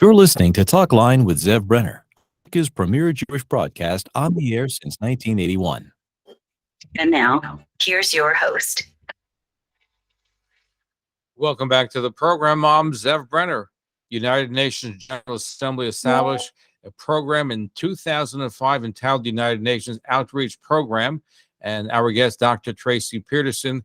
You're listening to Talkline with Zev Brenner, America's premier Jewish broadcast on the air since 1981. And now, here's your host. Welcome back to the program. I'm Zev Brenner. United Nations General Assembly established a program in 2005 entitled the United Nations Outreach Program. And our guest, Dr. Tracey Petersen,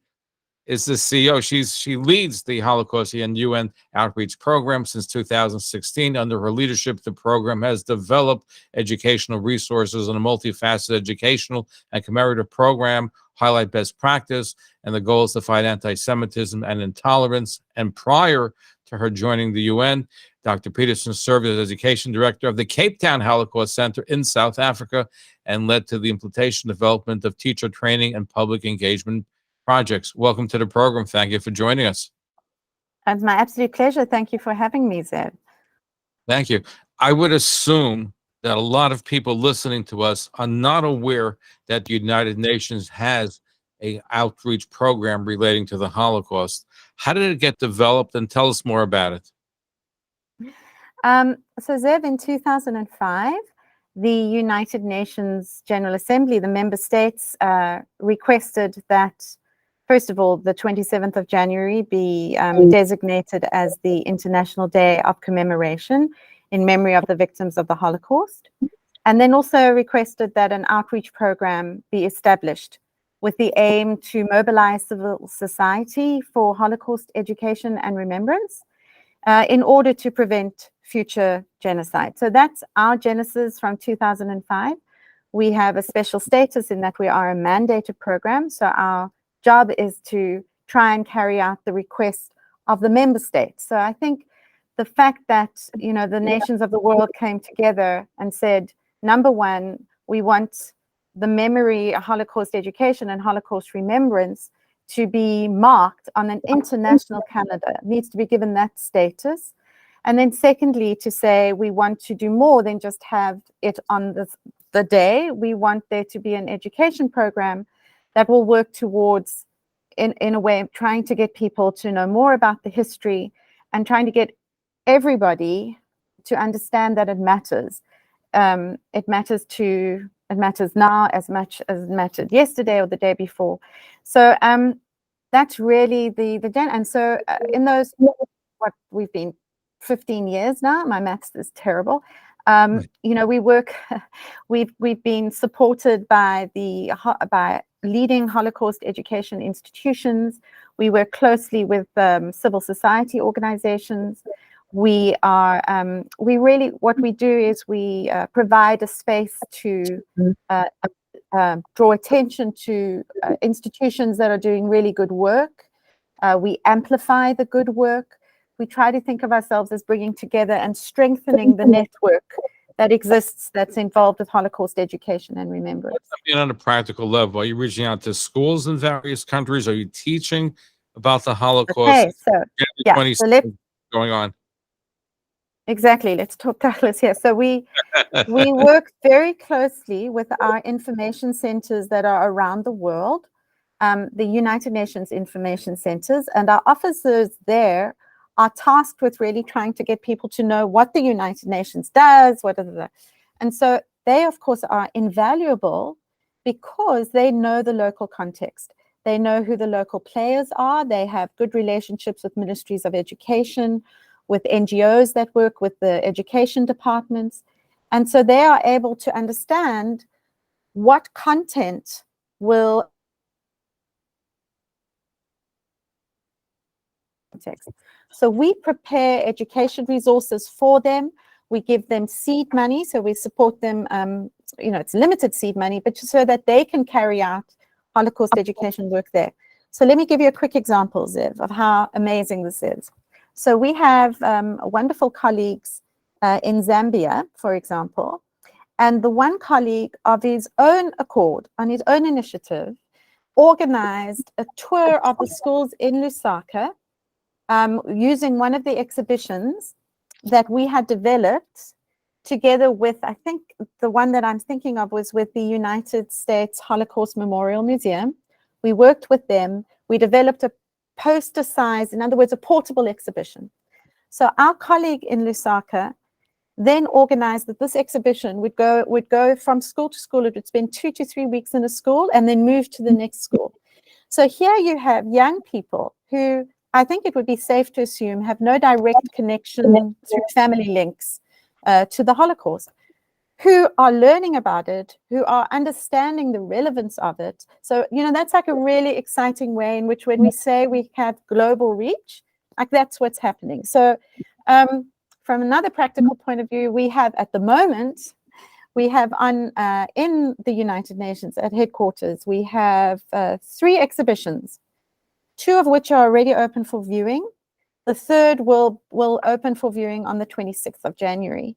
is the CEO. She leads the Holocaust and UN Outreach Program since 2016. Under her leadership, the program has developed educational resources and a multi-faceted educational and commemorative program, highlight best practice, and the goal is to fight antisemitism and intolerance. And prior to her joining the UN, Dr. Petersen served as education director of the Cape Town Holocaust Center in South Africa and led to the implementation and development of teacher training and public engagement projects. Welcome to the program. Thank you for joining us. It's my absolute pleasure. Thank you for having me, Zev. Thank you. I would assume that a lot of people listening to us are not aware that the United Nations has an outreach program relating to the Holocaust. How did it get developed, and tell us more about it? So Zev, in 2005, the United Nations General Assembly, the member states, requested that, first of all, the 27th of January be designated as the International Day of Commemoration in memory of the victims of the Holocaust. And then also requested that an outreach program be established with the aim to mobilize civil society for Holocaust education and remembrance in order to prevent future genocide. So that's our genesis from 2005. We have a special status in that we are a mandated program. So our job is to try and carry out the request of the member states. So I think the fact that, the nations of the world came together and said, number one, we want the memory, Holocaust education and Holocaust remembrance to be marked on an international calendar. It needs to be given that status. And then secondly, to say we want to do more than just have it on the day. We want there to be an education program that will work towards, in a way, trying to get people to know more about the history and trying to get everybody to understand that it matters. It matters now as much as it mattered yesterday or the day before. So that's really the and so in those, what we've been 15 years now, my maths is terrible. We work, we've been supported by leading Holocaust education institutions. We work closely with civil society organizations. We really, what we do is we provide a space to draw attention to institutions that are doing really good work. We amplify the good work. We try to think of ourselves as bringing together and strengthening the network that exists that's involved with Holocaust education and remembrance. I mean, on a practical level, are you reaching out to schools in various countries? Are you teaching about the Holocaust? Okay, so let's going on. Exactly. Let's talk Douglas here. So we work very closely with our information centers that are around the world, the United Nations information centers, and our officers there are tasked with really trying to get people to know what the United Nations does, and so they, of course, are invaluable because they know the local context. They know who the local players are. They have good relationships with ministries of education, with NGOs that work with the education departments. And so they are able to understand what content will context. So we prepare education resources for them. We give them seed money, so we support them, it's limited seed money, but so that they can carry out Holocaust education work there. So let me give you a quick example, Zev, of how amazing this is. So we have wonderful colleagues in Zambia, for example, and the one colleague of his own accord, on his own initiative, organized a tour of the schools in Lusaka using one of the exhibitions that we had developed together with, I think the one that I'm thinking of was with the United States Holocaust Memorial Museum. We worked with them. We developed a poster size, in other words, a portable exhibition. So our colleague in Lusaka then organized that this exhibition would go from school to school. It would spend 2 to 3 weeks in a school and then move to the next school. So here you have young people who, I think it would be safe to assume, have no direct connection through family links to the Holocaust, who are learning about it, who are understanding the relevance of it. So, that's like a really exciting way in which when we say we have global reach, like that's what's happening. So from another practical point of view, we have at the moment, we have in the United Nations at headquarters, we have 3 exhibitions, 2 of which are already open for viewing. The third will open for viewing on the 26th of January.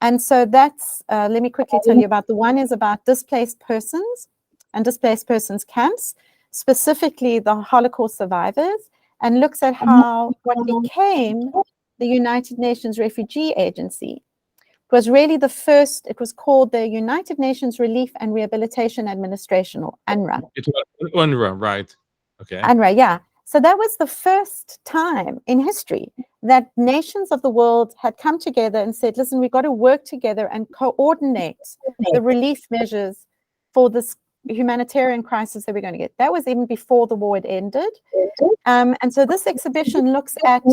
And so that's, let me quickly tell you about the one is about displaced persons and displaced persons camps, specifically the Holocaust survivors, and looks at how what became the United Nations Refugee Agency was really the first. It was called the United Nations Relief and Rehabilitation Administration, or UNRWA. It was UNRWA, right? Okay. UNRWA, yeah. So that was the first time in history that nations of the world had come together and said, listen, we've got to work together and coordinate the relief measures for this humanitarian crisis that we're going to get. That was even before the war had ended. And so this exhibition looks at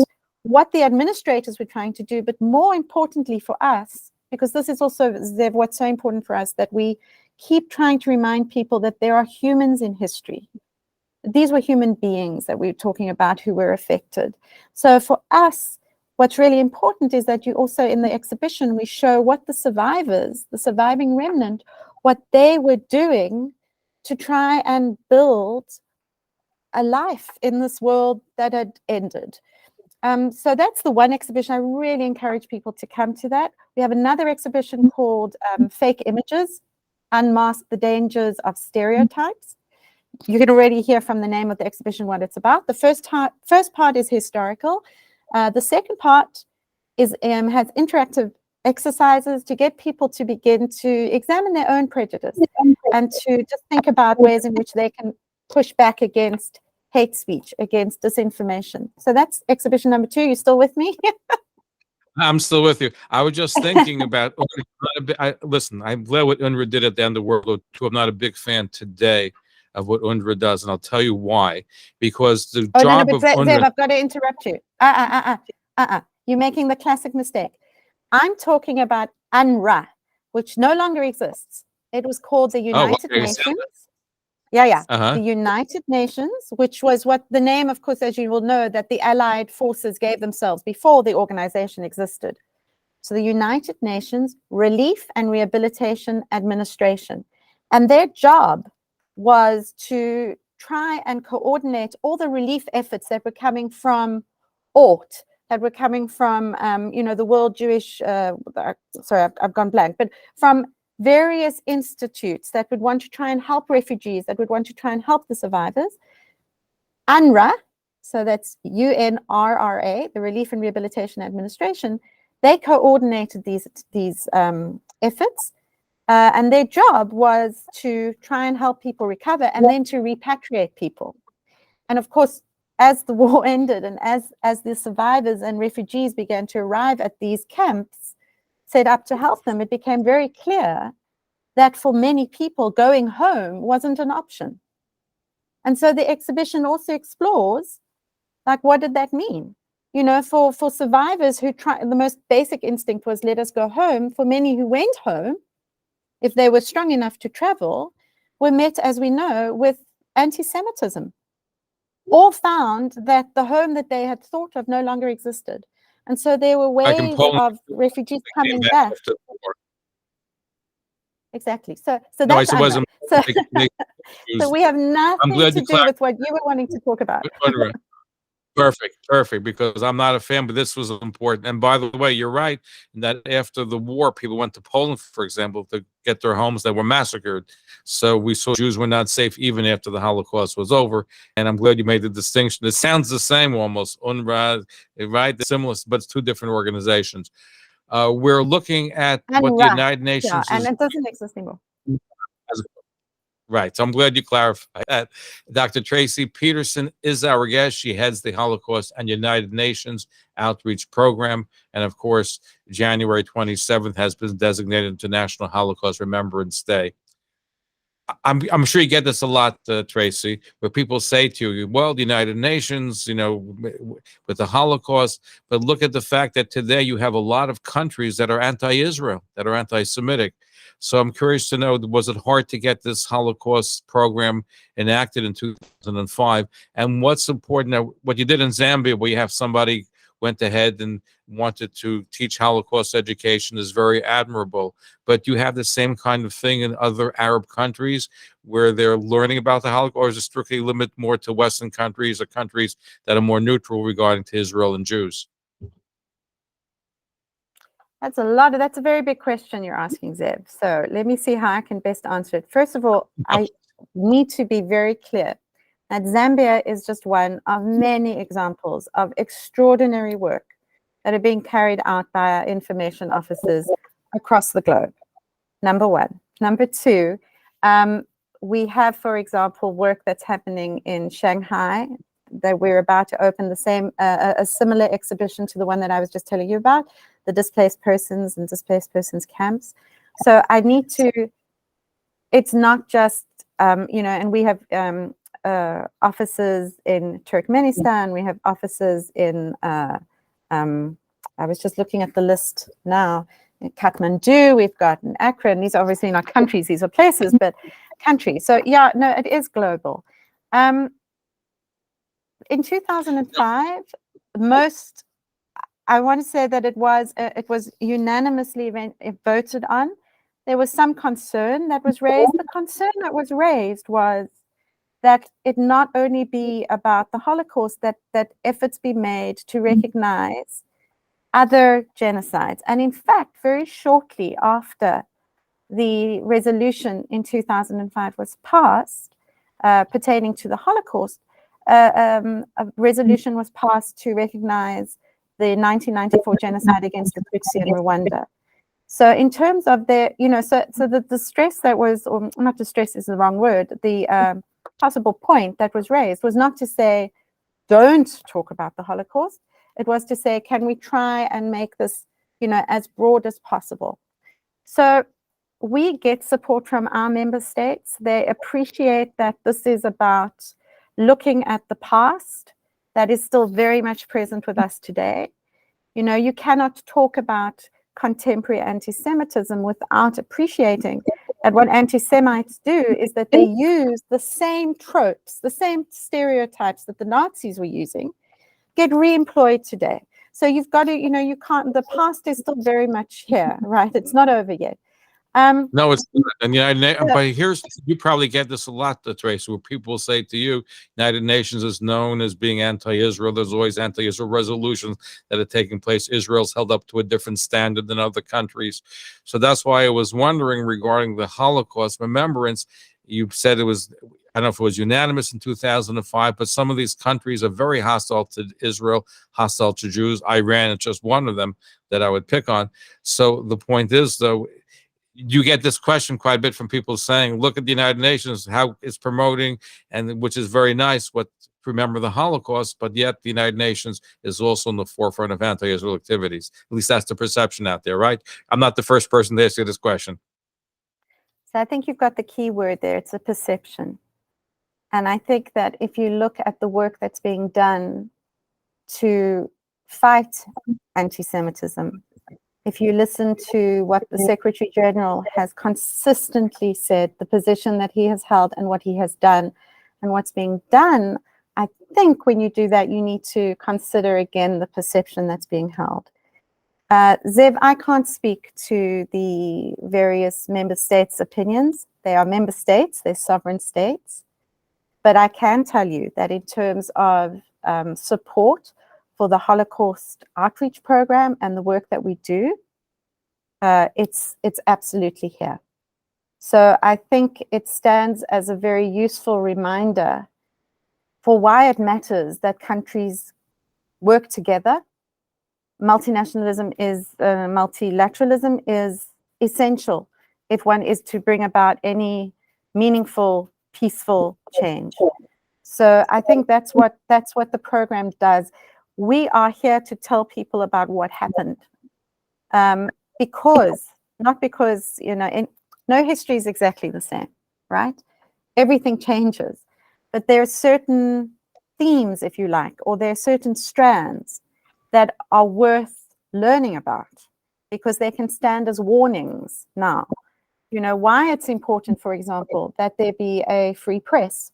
what the administrators were trying to do, but more importantly for us, because this is also, Zev, what's so important for us, that we keep trying to remind people that there are humans in history. These were human beings that we were talking about who were affected. So for us, what's really important is that you also, in the exhibition, we show what the survivors, the surviving remnant, what they were doing to try and build a life in this world that had ended. So that's the one exhibition. I really encourage people to come to that. We have another exhibition called Fake Images, Unmask the Dangers of Stereotypes. You can already hear from the name of the exhibition what it's about. The first part is historical. The second part is has interactive exercises to get people to begin to examine their own prejudice and to just think about ways in which they can push back against hate speech, against disinformation. So that's exhibition number 2. You still with me? I'm still with you. I was just thinking about, listen, I'm glad what UNRWA did at the end of World War II. I'm not a big fan today of what UNRWA does, and I'll tell you why. Because the job of UNRWA... Zev, I've got to interrupt you. You're making the classic mistake. I'm talking about UNRWA, which no longer exists. It was called the United Nations. The United Nations, which was what the name, of course, as you will know, that the Allied forces gave themselves before the organization existed. So the United Nations Relief and Rehabilitation Administration. And their job was to try and coordinate all the relief efforts that were coming from ORT, that were coming from, the World Jewish, sorry, I've gone blank, but from various institutes that would want to try and help refugees, that would want to try and help the survivors. UNRWA, so that's UNRRA, the Relief and Rehabilitation Administration, they coordinated these efforts, and their job was to try and help people recover and then to repatriate people. And of course, as the war ended and as the survivors and refugees began to arrive at these camps set up to help them, it became very clear that for many people, going home wasn't an option. And so the exhibition also explores, like, what did that mean? For survivors who the most basic instinct was, let us go home. For many who went home, if they were strong enough to travel, were met, as we know, with antisemitism, or found that the home that they had thought of no longer existed. And so there were ways of refugees coming back. Exactly. So that's UNRWA. So we have nothing to do with what you were wanting to talk about. Perfect, because I'm not a fan, but this was important. And by the way, you're right that after the war, people went to Poland, for example, to get their homes that were massacred. So we saw Jews were not safe even after the Holocaust was over. And I'm glad you made the distinction. It sounds the same almost, UNRWA, right? Similar, but it's 2 different organizations. We're looking at what the United Nations and it doesn't exist anymore. Right. So I'm glad you clarified that. Dr. Tracey Petersen is our guest. She heads the Holocaust and United Nations Outreach Program. And of course, January 27th has been designated International Holocaust Remembrance Day. I'm sure you get this a lot, Tracey, where people say to you, well, the United Nations, with the Holocaust, but look at the fact that today you have a lot of countries that are anti-Israel, that are anti-Semitic. So I'm curious to know, was it hard to get this Holocaust program enacted in 2005? And what's important, now, what you did in Zambia, where you have somebody went ahead and wanted to teach Holocaust education, is very admirable. But you have the same kind of thing in other Arab countries where they're learning about the Holocaust, or is it strictly limited more to Western countries or countries that are more neutral regarding to Israel and Jews? That's a very big question you're asking, Zev. So let me see how I can best answer it. First of all, I need to be very clear that Zambia is just one of many examples of extraordinary work that are being carried out by our information officers across the globe. Number one. Number two, we have, for example, work that's happening in Shanghai, that we're about to open a similar exhibition to the one that I was just telling you about, the displaced persons and displaced persons camps. So I need to, it's not just, and we have offices in Turkmenistan, we have offices in, I was just looking at the list now, in Kathmandu, we've got in Accra, and these are obviously not countries, these are places, but countries. So yeah, no, it is global. In 2005, I want to say that it was unanimously voted on. There was some concern that was raised. The concern that was raised was that it not only be about the Holocaust, that efforts be made to recognize other genocides. And in fact, very shortly after the resolution in 2005 was passed pertaining to the Holocaust, a resolution was passed to recognize the 1994 genocide against the Tutsi in Rwanda. So in terms of the stress that was, or not the stress is the wrong word, the possible point that was raised was not to say, don't talk about the Holocaust. It was to say, can we try and make this, as broad as possible? So we get support from our member states. They appreciate that this is about looking at the past that is still very much present with us today. You cannot talk about contemporary anti-Semitism without appreciating that what anti-Semites do is that they use the same tropes, the same stereotypes that the Nazis were using, get re-employed today. So you've got to, you can't, the past is still very much here, right? It's not over yet. No, it's not. And but you probably get this a lot, Tracy, where people say to you, United Nations is known as being anti-Israel. There's always anti-Israel resolutions that are taking place. Israel's held up to a different standard than other countries. So that's why I was wondering regarding the Holocaust remembrance. You said it was, I don't know if it was unanimous in 2005, but some of these countries are very hostile to Israel, hostile to Jews. Iran is just one of them that I would pick on. So the point is, though, you get this question quite a bit from people saying, look at the United Nations, how it's promoting, and which is very nice, what remember the Holocaust, but yet the United Nations is also in the forefront of anti-Israel activities. At least that's the perception out there, right? I'm not the first person to ask you this question. So I think you've got the key word there. It's a perception. And I think that if you look at the work that's being done to fight anti-Semitism, if you listen to what the Secretary General has consistently said, the position that he has held and what he has done and what's being done, I think when you do that, you need to consider again the perception that's being held. Zev, I can't speak to the various member states' opinions. They are member states, they're sovereign states. But I can tell you that in terms of support for the Holocaust outreach program and the work that we do, it's absolutely here. So I think it stands as a very useful reminder for why it matters that countries work together. Multinationalism is, multilateralism is essential if one is to bring about any meaningful, peaceful change. So I think that's what the program does. We are here to tell people about what happened, not because no history is exactly the same, right? Everything changes, but there are certain themes, if you like, or there are certain strands that are worth learning about because they can stand as warnings now. Why it's important, for example, that there be a free press.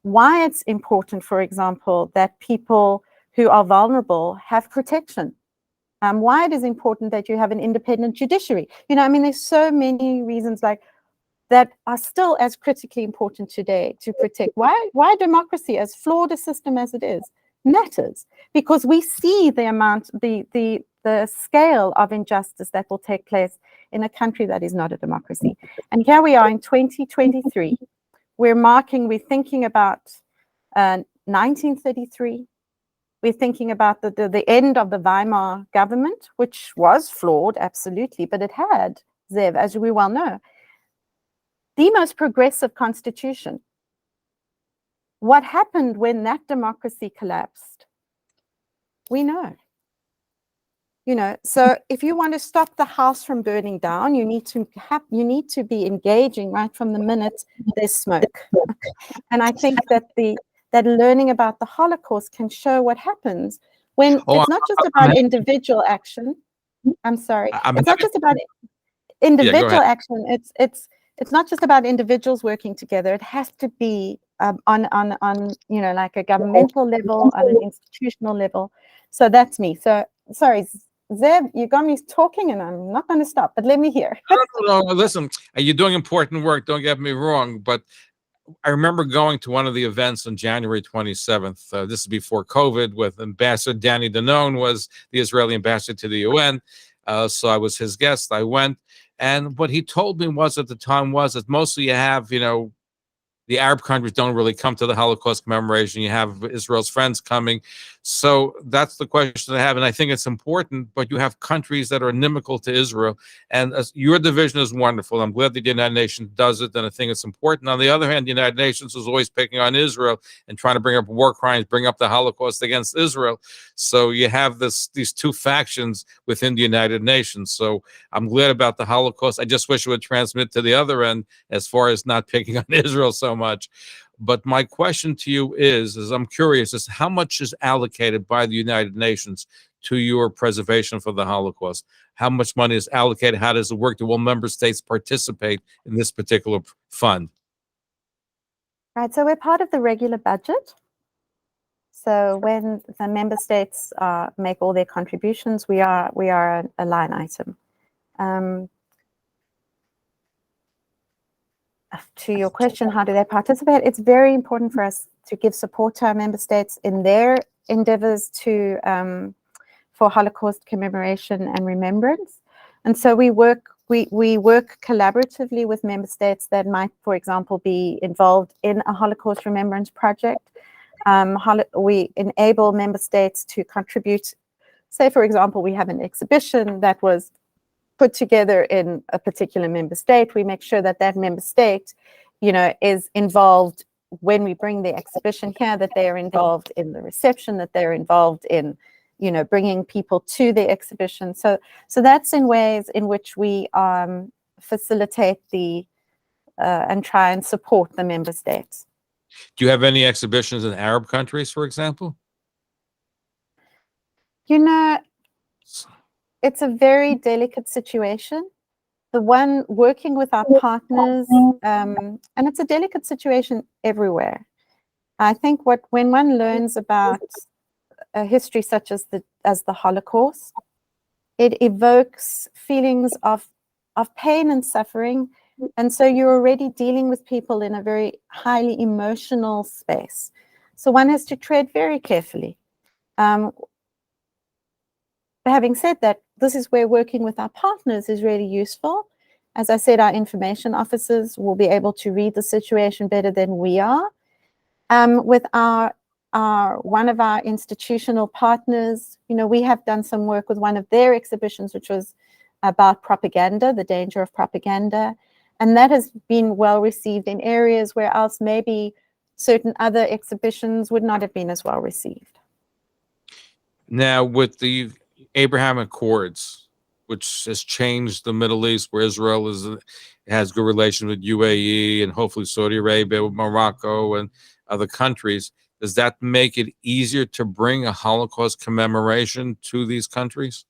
Why it's important, for example, that people who are vulnerable have protection. Why it is important that you have an independent judiciary. There's so many reasons like that are still as critically important today to protect. Why democracy, as flawed a system as it is, matters, because we see the amount, the scale of injustice that will take place in a country that is not a democracy. And here we are in 2023. We're thinking about 1933. We're thinking about the end of the Weimar government, which was flawed, absolutely, but it had, Zev, as we well know, the most progressive constitution. What happened when that democracy collapsed? We know. So if you want to stop the house from burning down, you need to be engaging right from the minute there's smoke. And I think that learning about the Holocaust can show what happens when it's not just about individual action. I'm sorry. It's not just about individual action. It's not just about individuals working together. It has to be on like a governmental level, on an institutional level. So that's me. So sorry, Zev, you got me talking and I'm not going to stop, but let me hear. No, listen, you're doing important work. Don't get me wrong. But I remember going to one of the events on January 27th. This is before COVID, with Ambassador Danny Danon, was the Israeli ambassador to the UN. So I was his guest. I went. And what he told me at the time was that mostly you have, the Arab countries don't really come to the Holocaust commemoration. You have Israel's friends coming. So that's the question I have. And I think it's important, but you have countries that are inimical to Israel. And your division is wonderful. I'm glad that the United Nations does it, and I think it's important. On the other hand, the United Nations is always picking on Israel and trying to bring up war crimes, bring up the Holocaust against Israel. So you have these two factions within the United Nations. So I'm glad about the Holocaust. I just wish it would transmit to the other end as far as not picking on Israel so much. But my question to you is I'm curious, is how much is allocated by the United Nations to your preservation for the Holocaust? How much money is allocated? How does it work? Do all member states participate in this particular fund? Right, so we're part of the regular budget. So when the member states make all their contributions, we are a line item. To your question, how do they participate? It's very important for us to give support to our member states in their endeavors for Holocaust commemoration and remembrance. And so we work collaboratively with member states that might, for example, be involved in a Holocaust remembrance project. We enable member states to contribute. Say, for example, we have an exhibition that was put together in a particular member state. We make sure that member state, is involved when we bring the exhibition here, that they are involved in the reception, that they're involved in, bringing people to the exhibition. So that's in ways in which we facilitate and try and support the member states. Do you have any exhibitions in Arab countries, for example? It's a very delicate situation. The one working with our partners, and it's a delicate situation everywhere. I think when one learns about a history such as the Holocaust, it evokes feelings of pain and suffering. And so you're already dealing with people in a very highly emotional space. So one has to tread very carefully. Having said that, this is where working with our partners is really useful. As I said, our information officers will be able to read the situation better than we are. With one of our institutional partners, we have done some work with one of their exhibitions, which was about propaganda, the danger of propaganda. And that has been well received in areas where else maybe certain other exhibitions would not have been as well received. Now, with the Abraham Accords, which has changed the Middle East, where Israel has good relations with UAE and hopefully Saudi Arabia, with Morocco and other countries, does that make it easier to bring a Holocaust commemoration to these countries?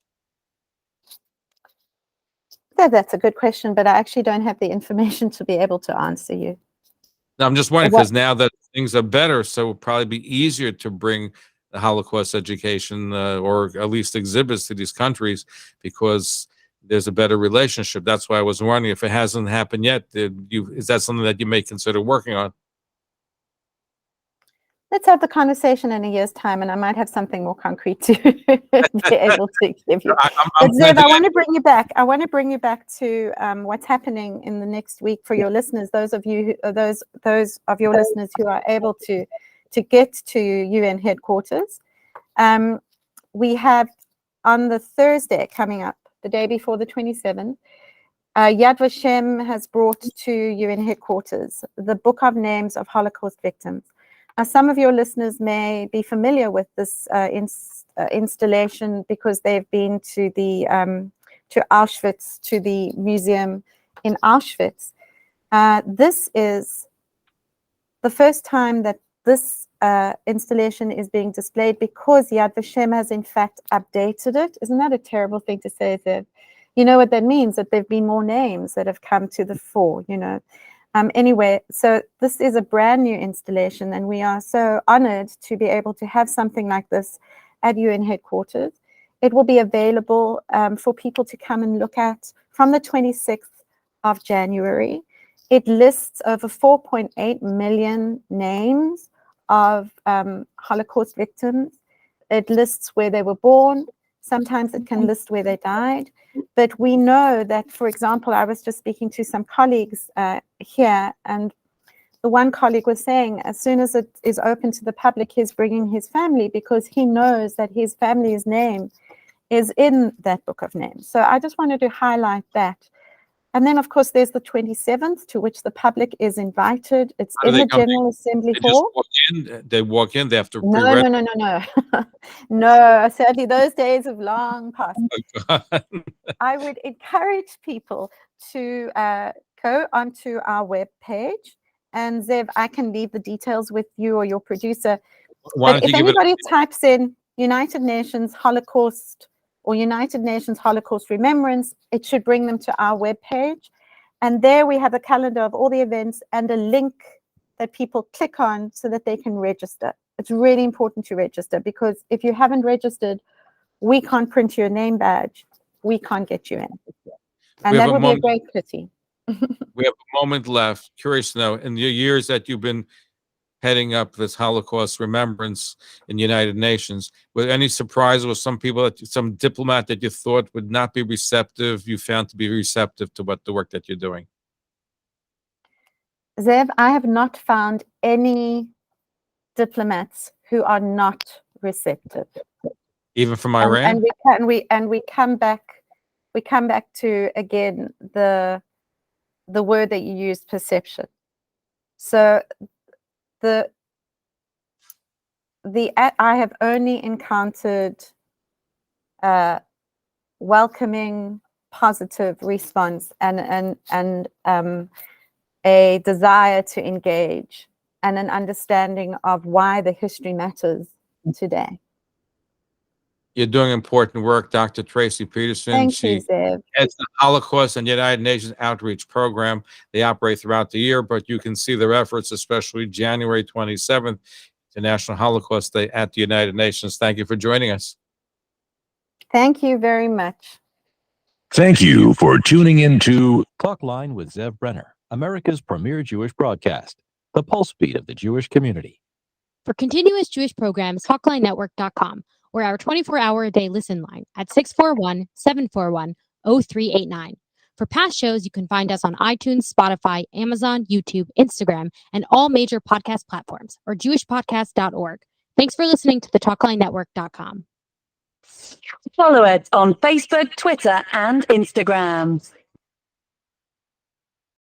That's a good question, but I actually don't have the information to be able to answer you. Now, I'm just wondering, What- because now that things are better, so it will probably be easier to bring the Holocaust education or at least exhibits to these countries because there's a better relationship. That's why I was wondering if it hasn't happened yet. Is that something that you may consider working on? Let's have the conversation in a year's time, and I might have something more concrete to be able to give you. But Zev, I want to bring you back. I want to bring you back to what's happening in the next week for your listeners. Those of you, those of your listeners who are able to get to UN headquarters. We have on the Thursday coming up, the day before the 27th, Yad Vashem has brought to UN headquarters the Book of Names of Holocaust Victims. Now, some of your listeners may be familiar with this installation because they've been to the to Auschwitz, to the museum in Auschwitz. This is the first time that this installation is being displayed because Yad Vashem has in fact updated it. Isn't that a terrible thing to say, Zev? You know what that means, that there have been more names that have come to the fore, you know. Anyway, so this is a brand new installation, and we are so honored to be able to have something like this at UN headquarters. It will be available for people to come and look at from the 26th of January. It lists over 4.8 million names of Holocaust victims. It lists where they were born. Sometimes it can list where they died. But we know that, for example, I was just speaking to some colleagues here, and the one colleague was saying as soon as it is open to the public, he's bringing his family because he knows that his family's name is in that book of names. So I just wanted to highlight that. And then, of course, there's the 27th, to which the public is invited. It's in the General Assembly Hall. They walk in, they have to No. No, sadly, those days have long passed. I would encourage people to go onto our web page. And Zev, I can leave the details with you or your producer. But if anybody types in United Nations Holocaust or United Nations Holocaust Remembrance, it should bring them to our webpage. And there we have a calendar of all the events and a link that people click on so that they can register. It's really important to register because if you haven't registered, we can't print your name badge. We can't get you in. And that would be a great pity. We have a moment left. Curious to know, in the years that you've been heading up this Holocaust remembrance in the United Nations, were any surprises with some people, some diplomat that you thought would not be receptive, you found to be receptive to the work that you're doing? Zev, I have not found any diplomats who are not receptive. Even from Iran? And we come back to again the word that you used, perception. So I have only encountered welcoming, positive response and a desire to engage and an understanding of why the history matters today. You're doing important work, Dr. Tracey Petersen. Thank you, Zev. It's the Holocaust and United Nations Outreach Program. They operate throughout the year, but you can see their efforts, especially January 27th, the National Holocaust Day at the United Nations. Thank you for joining us. Thank you very much. Thank you for tuning in to Talkline with Zev Brenner, America's premier Jewish broadcast, the pulse beat of the Jewish community. For continuous Jewish programs, TalklineNetwork.com, or our 24-hour-a-day listen line at 641-741-0389. For past shows, you can find us on iTunes, Spotify, Amazon, YouTube, Instagram, and all major podcast platforms, or jewishpodcast.org. Thanks for listening to the TalklineNetwork.com. Follow us on Facebook, Twitter, and Instagram.